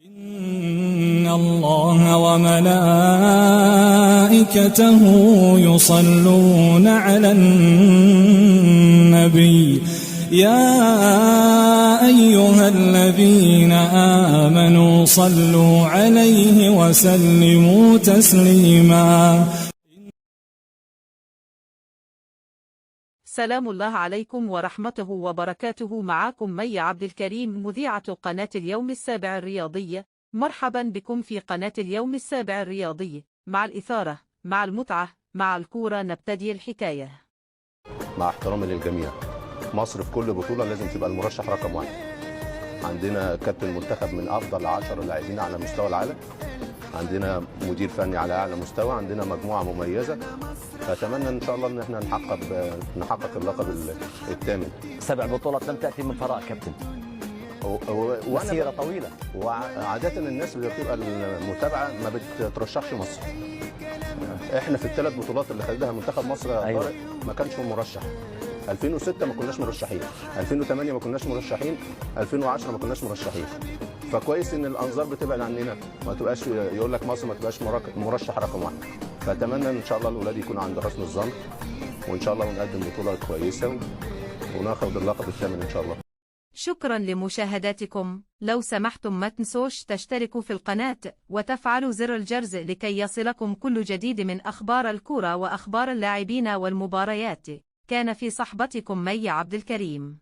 إن الله وملائكته يصلون على النبي يا أيها الذين آمنوا صلوا عليه وسلموا تسليما. سلام الله عليكم ورحمته وبركاته. معكم مي عبد الكريم، مذيعة قناة اليوم السابع الرياضية. مرحبا بكم في قناة اليوم السابع الرياضي، مع الإثارة، مع المتعة، مع الكورة نبتدي الحكاية. مع احترامي للجميع، مصر في كل بطولة لازم تبقى المرشح رقم واحد. عندنا كابتن المنتخب من أفضل 10 لاعبين على مستوى العالم، عندنا مدير فني على أعلى مستوى، عندنا مجموعة مميزة. فأتمنى إن شاء الله إن احنا نحقق اللقب الثامن. 7 بطولات لم تأتي من فراغ كابتن، مسيرة طويلة. وعادة الناس اللي بتبقى المتابعة ما بترشحش مصر. احنا في ال3 بطولات اللي خدها منتخب مصر يا طارق ما كانش مرشح. 2006 ما كناش مرشحين، 2008 ما كناش مرشحين، 2010 ما كناش مرشحين. فكويس ان الانظار بتبعد عننا، ما تبقاش يقول لك مصر ما تبقاش مرشح رقم واحد. فاتمنى ان شاء الله الاولاد يكونوا عند حسن الظن، وان شاء الله نقدم بطوله كويسه وناخد اللقب الثامن ان شاء الله. شكرا لمشاهداتكم. لو سمحتم ما تنسوش تشتركوا في القناة وتفعلوا زر الجرس لكي يصلكم كل جديد من أخبار الكرة وأخبار اللاعبين والمباريات. كان في صحبتكم مي عبد الكريم.